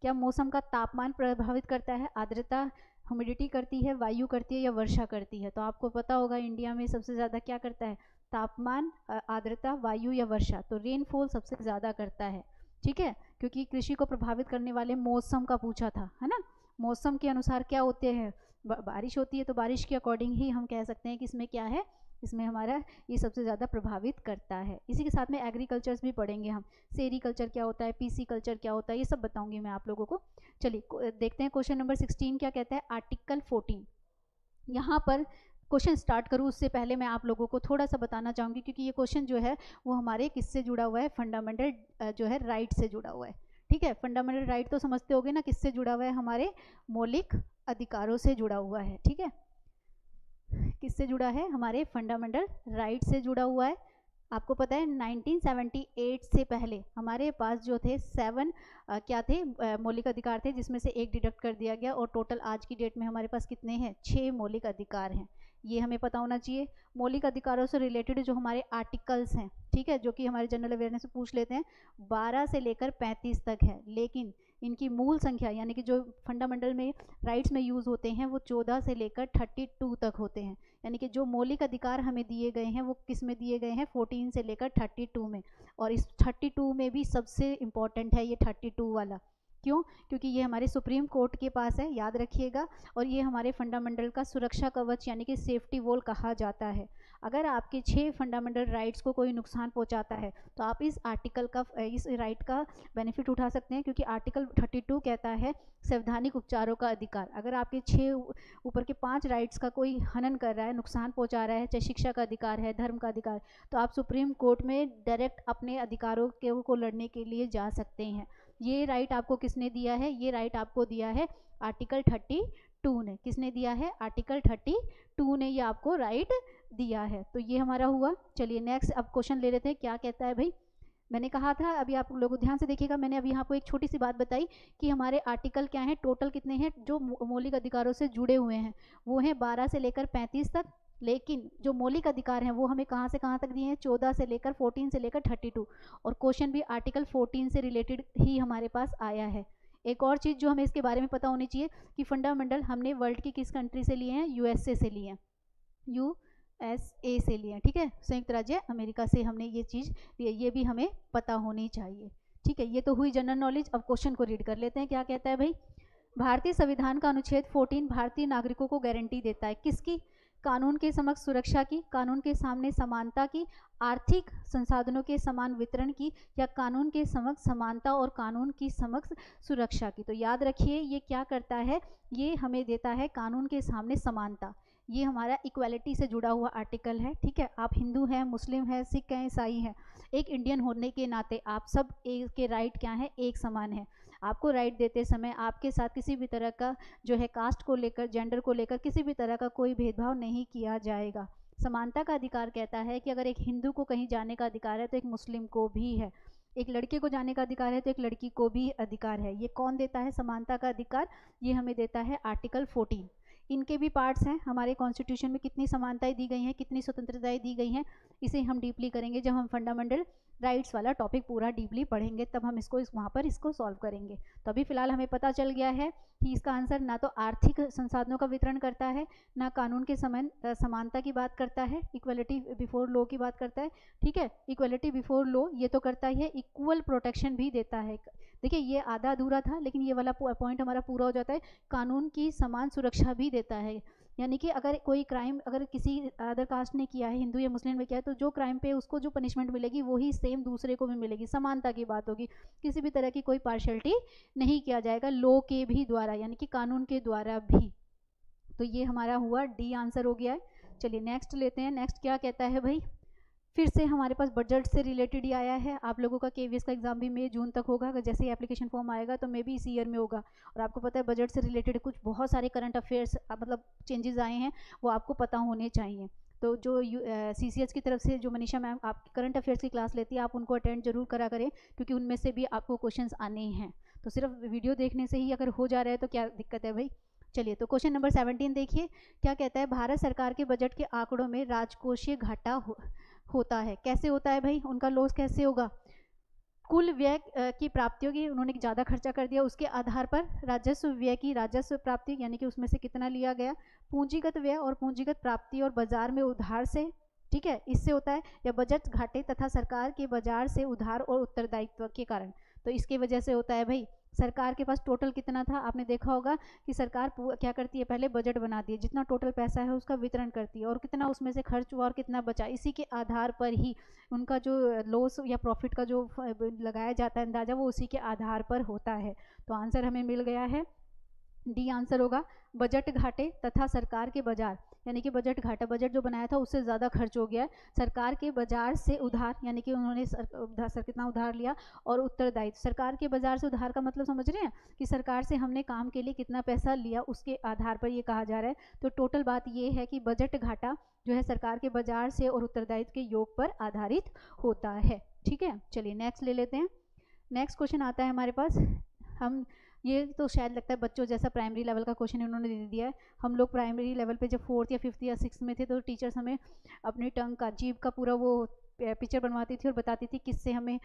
क्या मौसम का तापमान प्रभावित करता है, आर्द्रता, ह्यूमिडिटी करती है, वायु करती है या वर्षा करती है? तो आपको पता होगा इंडिया में सबसे ज़्यादा क्या करता है, तापमान, आर्द्रता, वायु या वर्षा। तो रेनफॉल सबसे ज़्यादा करता है, ठीक है, क्योंकि कृषि को प्रभावित करने वाले मौसम का पूछा था, है ना। मौसम के अनुसार क्या होते हैं, बारिश होती है तो बारिश के अकॉर्डिंग ही हम कह सकते हैं कि इसमें क्या है, इसमें हमारा ये सबसे ज़्यादा प्रभावित करता है। इसी के साथ में एग्रीकल्चर्स भी पढ़ेंगे हम, सेरीकल्चर क्या होता है, पीसी कल्चर क्या होता है, ये सब बताऊंगी मैं आप लोगों को। चलिए देखते हैं क्वेश्चन नंबर 16 क्या कहता है, आर्टिकल 14। यहाँ पर क्वेश्चन स्टार्ट करूँ उससे पहले मैं आप लोगों को थोड़ा सा बताना चाहूँगी, क्योंकि ये क्वेश्चन जो है वो हमारे किससे जुड़ा हुआ है, फंडामेंटल जो है राइट से जुड़ा हुआ है, ठीक है। फंडामेंटल राइट तो समझते होगे ना, किससे जुड़ा हुआ है, हमारे मौलिक अधिकारों से जुड़ा हुआ है, ठीक है। किससे जुड़ा है, हमारे फंडामेंटल राइट से जुड़ा हुआ है। आपको पता है 1978 से पहले हमारे पास जो थे 7 क्या थे, मौलिक अधिकार थे, जिसमें से एक डिडक्ट कर दिया गया, और टोटल आज की डेट में हमारे पास कितने हैं, 6 मौलिक अधिकार हैं। ये हमें पता होना चाहिए। मौलिक अधिकारों से रिलेटेड जो हमारे आर्टिकल्स हैं, ठीक है, जो कि हमारे जनरल अवेयरनेस से पूछ लेते हैं, 12 से लेकर 35 तक है, लेकिन इनकी मूल संख्या यानी कि जो फंडामेंटल में राइट्स में यूज़ होते हैं वो 14 से लेकर 32 तक होते हैं। यानी कि जो मौलिक अधिकार हमें दिए गए हैं वो किस में दिए गए हैं, 14 से लेकर 32 में। और इस 32 में भी सबसे इम्पॉर्टेंट है ये 32 वाला। क्यों? क्योंकि ये हमारे सुप्रीम कोर्ट के पास है, याद रखिएगा, और ये हमारे फंडामेंटल का सुरक्षा कवच यानी कि सेफ्टी वॉल कहा जाता है। अगर आपके 6 फंडामेंटल राइट्स को कोई नुकसान पहुंचाता है तो आप इस आर्टिकल का, इस राइट का बेनिफिट उठा सकते हैं, क्योंकि आर्टिकल 32 कहता है संवैधानिक उपचारों का अधिकार। अगर आपके 6 ऊपर के 5 राइट्स का कोई हनन कर रहा है, नुकसान पहुंचा रहा है, चाहे शिक्षा का अधिकार है, धर्म का अधिकार, तो आप सुप्रीम कोर्ट में डायरेक्ट अपने अधिकारों को लड़ने के लिए जा सकते हैं। ये राइट आपको किसने दिया है, ये राइट आपको दिया है आर्टिकल 32 ने। किसने दिया है, आर्टिकल 32 ने ये आपको राइट दिया है। तो ये हमारा हुआ। चलिए नेक्स्ट अब क्वेश्चन ले लेते हैं, क्या कहता है भाई। मैंने कहा था, अभी आप लोग ध्यान से देखिएगा, मैंने अभी यहाँ को एक छोटी सी बात बताई कि हमारे आर्टिकल क्या हैं, टोटल कितने हैं जो मौलिक अधिकारों से जुड़े हुए हैं, वो हैं 12 से लेकर 35 तक। लेकिन जो मौलिक अधिकार हैं वो हमें कहाँ से कहाँ तक दिए हैं, 14 से लेकर 14 से लेकर 32। और क्वेश्चन भी आर्टिकल 14 से रिलेटेड ही हमारे पास आया है। एक और चीज़ जो हमें इसके बारे में पता होनी चाहिए कि फंडामेंटल हमने वर्ल्ड की किस कंट्री से लिए हैं, यूएसए से लिए हैं, यूएसए से लिए हैं, ठीक है, संयुक्त राज्य अमेरिका से हमने ये चीज़ लिए, ये भी हमें पता होनी चाहिए, ठीक है। ये तो हुई जनरल नॉलेज। अब क्वेश्चन को रीड कर लेते हैं, क्या कहता है भाई। भारतीय संविधान का अनुच्छेद 14 भारतीय नागरिकों को गारंटी देता है किसकी, कानून के समक्ष सुरक्षा की, कानून के सामने समानता की, आर्थिक संसाधनों के समान वितरण की, या कानून के समक्ष समानता और कानून की समक्ष सुरक्षा की। तो याद रखिए ये क्या करता है, ये हमें देता है कानून के सामने समानता। ये हमारा इक्वालिटी से जुड़ा हुआ आर्टिकल है, ठीक है। आप हिंदू हैं, मुस्लिम हैं, सिख हैं, ईसाई हैं, एक इंडियन होने के नाते आप सब के राइट क्या है, एक समान है। आपको राइट देते समय आपके साथ किसी भी तरह का जो है कास्ट को लेकर, जेंडर को लेकर किसी भी तरह का कोई भेदभाव नहीं किया जाएगा। समानता का अधिकार कहता है कि अगर एक हिंदू को कहीं जाने का अधिकार है तो एक मुस्लिम को भी है, एक लड़के को जाने का अधिकार है तो एक लड़की को भी अधिकार है। ये कौन देता है समानता का अधिकार, ये हमें देता है आर्टिकल 14। इनके भी पार्ट्स हैं, हमारे कॉन्स्टिट्यूशन में कितनी समानताएं दी गई हैं, कितनी स्वतंत्रताएं दी गई हैं, इसे हम डीपली करेंगे जब हम फंडामेंटल राइट्स वाला टॉपिक पूरा डीपली पढ़ेंगे, तब हम इसको वहाँ पर इसको सॉल्व करेंगे। तो अभी फिलहाल हमें पता चल गया है कि इसका आंसर ना तो आर्थिक संसाधनों का वितरण करता है, ना कानून के समानता की बात करता है, इक्वलिटी बिफोर लॉ की बात करता है, ठीक है। इक्वलिटी बिफोर लॉ ये तो करता ही है, इक्वल प्रोटेक्शन भी देता है। देखिए ये आधा अधूरा था, लेकिन ये वाला पॉइंट हमारा पूरा हो जाता है, कानून की समान सुरक्षा भी देता है। यानी कि अगर कोई क्राइम अगर किसी अदर कास्ट ने किया है, हिंदू या मुस्लिम ने किया है, तो जो क्राइम पे उसको जो पनिशमेंट मिलेगी वही सेम दूसरे को भी मिलेगी, समानता की बात होगी, किसी भी तरह की कोई पार्शियलिटी नहीं किया जाएगा लॉ के भी द्वारा, यानी कि कानून के द्वारा भी। तो ये हमारा हुआ डी आंसर हो गया है। चलिए नेक्स्ट लेते हैं। नेक्स्ट क्या कहता है भाई, फिर से हमारे पास बजट से रिलेटेड ही आया है। आप लोगों का केवीएस का एग्जाम भी मई जून तक होगा, अगर जैसे ही एप्लीकेशन फॉर्म आएगा तो मे भी इसी ईयर में होगा। और आपको पता है बजट से रिलेटेड कुछ बहुत सारे करंट अफेयर्स मतलब चेंजेस आए हैं, वो आपको पता होने चाहिए। तो जो CCH की तरफ से जो मनीषा मैम आप करंट अफेयर्स की क्लास लेती है, आप उनको अटेंड जरूर करा करें, क्योंकि उनमें से भी आपको क्वेश्चंस आने हैं। तो सिर्फ वीडियो देखने से ही अगर हो जा रहा है तो क्या दिक्कत है भाई। चलिए तो क्वेश्चन नंबर 17 देखिए, क्या कहता है, भारत सरकार के बजट के आंकड़ों में राजकोषीय घाटा होता है। कैसे होता है भाई, उनका लॉस कैसे होगा, कुल व्यय की प्राप्तियों की उन्होंने ज़्यादा खर्चा कर दिया, उसके आधार पर राजस्व व्यय की राजस्व प्राप्ति, यानी कि उसमें से कितना लिया गया, पूंजीगत व्यय और पूंजीगत प्राप्ति और बाजार में उधार से, ठीक है, इससे होता है, या बजट घाटे तथा सरकार के बाजार से उधार और उत्तरदायित्व के कारण। तो इसकी वजह से होता है भाई। सरकार के पास टोटल कितना था, आपने देखा होगा कि सरकार क्या करती है, पहले बजट बनाती है, जितना टोटल पैसा है उसका वितरण करती है, और कितना उसमें से खर्च हुआ और कितना बचा, इसी के आधार पर ही उनका जो लॉस या प्रॉफिट का जो लगाया जाता है अंदाजा, वो उसी के आधार पर होता है। तो आंसर हमें मिल गया है, डी आंसर होगा। बजट घाटे तथा सरकार के बाजार, यानी कि बजट घाटा, बजट जो बनाया था उससे ज़्यादा खर्च हो गया है, सरकार के बाजार से उधार, यानी कि उन्होंने सर कितना उधार लिया, और उत्तरदायित्व, सरकार के बाजार से उधार का मतलब समझ रहे हैं कि सरकार से हमने काम के लिए कितना पैसा लिया उसके आधार पर ये कहा जा रहा है। तो टोटल बात ये है कि बजट घाटा जो है सरकार के बाजार से और उत्तरदायित्व के योग पर आधारित होता है। ठीक है, चलिए नेक्स्ट ले लेते हैं। नेक्स्ट क्वेश्चन आता है हमारे पास, हम ये तो शायद लगता है बच्चों जैसा प्राइमरी लेवल का क्वेश्चन इन्होंने दे दिया है। हम लोग प्राइमरी लेवल पे जब 4th या 5th या 6th में थे तो टीचर्स हमें अपनी टंग का, जीभ का पूरा वो पिक्चर बनवाती थी और बताती थी किससे हमें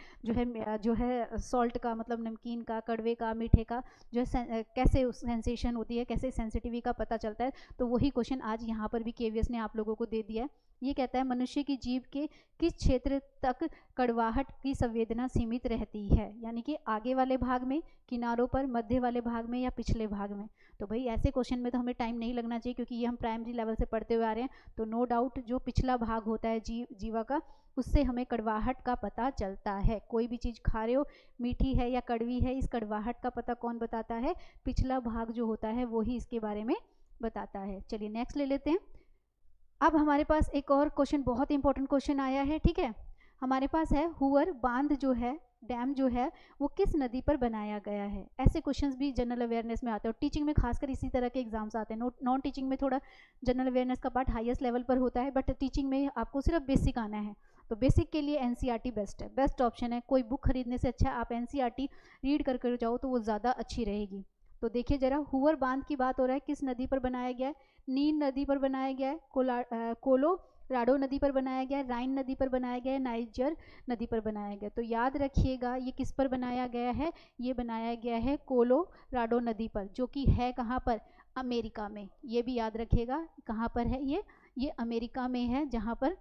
जो है सॉल्ट का मतलब नमकीन का, कड़वे का, मीठे का जो है कैसे सेंसेशन होती है, कैसे सेंसिटिविटी का पता चलता है। तो वही क्वेश्चन आज यहाँ पर भी केवीएस ने आप लोगों को दे दिया है। ये कहता है मनुष्य की जीभ के किस क्षेत्र तक कड़वाहट की संवेदना सीमित रहती है, यानी कि आगे वाले भाग में, किनारों पर, मध्य वाले भाग में, या पिछले भाग में। तो भाई ऐसे क्वेश्चन में तो हमें टाइम नहीं लगना चाहिए, क्योंकि ये हम प्राइमरी लेवल से पढ़ते हुए आ रहे हैं। तो नो डाउट जो पिछला भाग होता है जीवा का, उससे हमें कड़वाहट का पता चलता है। कोई भी चीज़ खा रहे हो, मीठी है या कड़वी है, इस कड़वाहट का पता कौन बताता है, पिछला भाग जो होता है वो ही इसके बारे में बताता है। चलिए नेक्स्ट ले लेते हैं। अब हमारे पास एक और क्वेश्चन, बहुत इंपॉर्टेंट क्वेश्चन आया है। ठीक है, हमारे पास है हुअर बांध जो है, डैम जो है, वो किस नदी पर बनाया गया है। ऐसे क्वेश्चंस भी जनरल अवेयरनेस में आते हैं, और टीचिंग में खासकर इसी तरह के एग्जाम्स आते हैं। नॉन टीचिंग में थोड़ा जनरल अवेयरनेस का पार्ट हाईएस्ट लेवल पर होता है, बट टीचिंग में आपको सिर्फ बेसिक आना है। तो बेसिक के लिए एनसीईआरटी बेस्ट है, बेस्ट ऑप्शन है। कोई बुक खरीदने से अच्छा आप एनसीईआरटी रीड कर जाओ तो वो ज़्यादा अच्छी रहेगी। तो देखिए जरा, हुअर बांध की बात हो रहा है, किस नदी पर बनाया गया है, नील नदी पर बनाया गया है, कोलोराडो नदी पर बनाया गया है, राइन नदी पर बनाया गया है, नाइजर नदी पर बनाया गया। तो याद रखिएगा ये किस पर बनाया गया है, ये बनाया गया है कोलोराडो नदी पर, जो कि है कहाँ पर, अमेरिका में। ये भी याद रखिएगा कहाँ पर है ये अमेरिका में है, जहाँ पर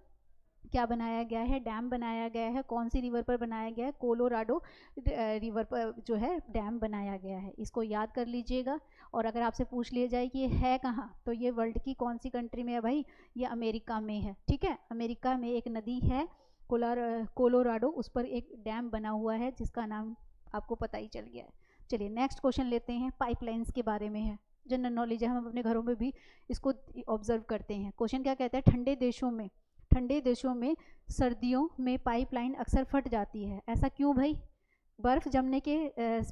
क्या बनाया गया है, डैम बनाया गया है। कौन सी रिवर पर बनाया गया है, कोलोराडो रिवर पर जो है डैम बनाया गया है। इसको याद कर लीजिएगा। और अगर आपसे पूछ लिया जाए कि ये है कहाँ, तो ये वर्ल्ड की कौन सी कंट्री में है भाई, ये अमेरिका में है। ठीक है, अमेरिका में एक नदी है कोलोराडो, उस पर एक डैम बना हुआ है जिसका नाम आपको पता ही चल गया है। चलिए नेक्स्ट क्वेश्चन लेते हैं, पाइपलाइंस के बारे में है, जनरल नॉलेज है, हम अपने घरों में भी इसको ऑब्जर्व करते हैं। क्वेश्चन क्या कहता है, ठंडे देशों में सर्दियों में पाइपलाइन अक्सर फट जाती है, ऐसा क्यों भाई। बर्फ़ जमने के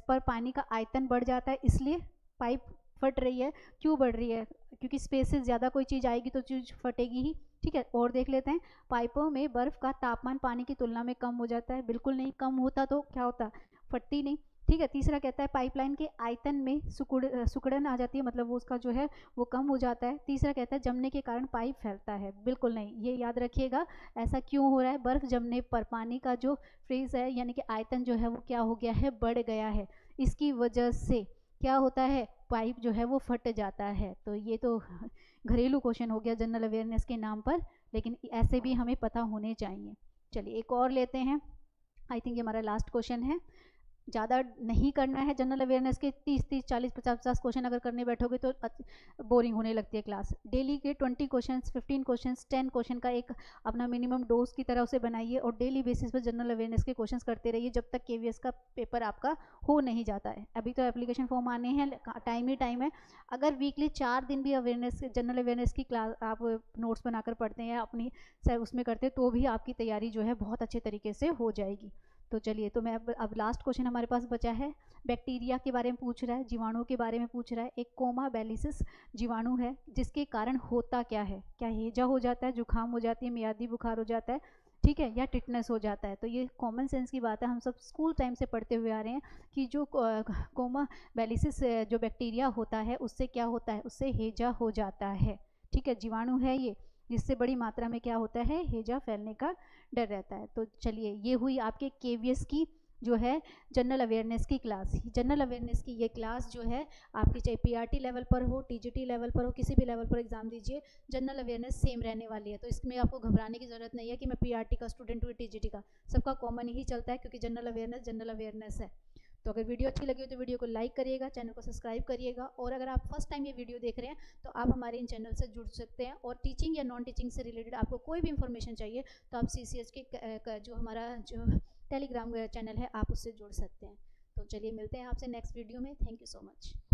पर पानी का आयतन बढ़ जाता है, इसलिए पाइप फट रही है। क्यों बढ़ रही है, क्योंकि स्पेस से ज़्यादा कोई चीज़ आएगी तो चीज़ फटेगी ही। ठीक है, और देख लेते हैं, पाइपों में बर्फ़ का तापमान पानी की तुलना में कम हो जाता है, बिल्कुल नहीं, कम होता तो क्या होता, फटती नहीं। ठीक है, तीसरा कहता है पाइपलाइन के आयतन में सिकुड़न आ जाती है, मतलब वो उसका जो है वो कम हो जाता है। तीसरा कहता है जमने के कारण पाइप फैलता है, बिल्कुल नहीं। ये याद रखिएगा, ऐसा क्यों हो रहा है, बर्फ़ जमने पर पानी का जो फ्रीज है यानी कि आयतन जो है वो क्या हो गया है, बढ़ गया है। इसकी वजह से क्या होता है, पाइप जो है वो फट जाता है। तो ये तो घरेलू क्वेश्चन हो गया जनरल अवेयरनेस के नाम पर, लेकिन ऐसे भी हमें पता होने चाहिए। चलिए एक और लेते हैं, आई थिंक ये हमारा लास्ट क्वेश्चन है। ज़्यादा नहीं करना है। जनरल अवेयरनेस के 30-30, 40-50 क्वेश्चन अगर करने बैठोगे तो बोरिंग होने लगती है क्लास। डेली के 20 क्वेश्चंस, 15 क्वेश्चंस, 10 क्वेश्चन का एक अपना मिनिमम डोज की तरह उसे बनाइए और डेली बेसिस पर जनरल अवेयरनेस के क्वेश्चंस करते रहिए जब तक केवीएस का पेपर आपका हो नहीं जाता है। अभी तो एप्लीकेशन फॉर्म आने हैं, टाइम ही टाइम है। अगर वीकली 4 दिन भी अवेयरनेस, जनरल अवेयरनेस की क्लास आप नोट्स बनाकर पढ़ते हैं या अपनी उसमें करते हैं तो भी आपकी तैयारी जो है बहुत अच्छे तरीके से हो जाएगी। तो चलिए, तो मैं अब लास्ट क्वेश्चन हमारे पास बचा है, बैक्टीरिया के बारे में पूछ रहा है, जीवाणु के बारे में पूछ रहा है। एक कोमा बैलिसिस जीवाणु है जिसके कारण होता क्या है, क्या हैजा हो जाता है, जुकाम हो जाती है, मियादी बुखार हो जाता है, ठीक है, या टिटनेस हो जाता है। तो ये कॉमन सेंस की बात है, हम सब स्कूल टाइम से पढ़ते हुए आ रहे हैं कि जो कोमा बैलिसिस जो बैक्टीरिया होता है उससे क्या होता है, उससे हैजा हो जाता है, ठीक है, जीवाणु है ये जिससे बड़ी मात्रा में क्या होता है, हैजा फैलने का डर रहता है। तो चलिए, ये हुई आपके केवीएस की जो है जनरल अवेयरनेस की क्लास। जनरल अवेयरनेस की ये क्लास जो है आपकी चाहे पीआरटी लेवल पर हो, टीजीटी लेवल पर हो, किसी भी लेवल पर एग्जाम दीजिए, जनरल अवेयरनेस सेम रहने वाली है। तो इसमें आपको घबराने की ज़रूरत नहीं है कि मैं पीआरटी का स्टूडेंट हूँ, टीजीटी का, सबका कॉमन ही चलता है क्योंकि जनरल अवेयरनेस है। तो अगर वीडियो अच्छी लगी हो तो वीडियो को लाइक करिएगा, चैनल को सब्सक्राइब करिएगा, और अगर आप फर्स्ट टाइम ये वीडियो देख रहे हैं तो आप हमारे इन चैनल से जुड़ सकते हैं। और टीचिंग या नॉन टीचिंग से रिलेटेड आपको कोई भी इन्फॉर्मेशन चाहिए तो आप सीसीएच के जो हमारा जो टेलीग्राम चैनल है आप उससे जुड़ सकते हैं। तो चलिए, मिलते हैं आपसे नेक्स्ट वीडियो में। Thank you so much.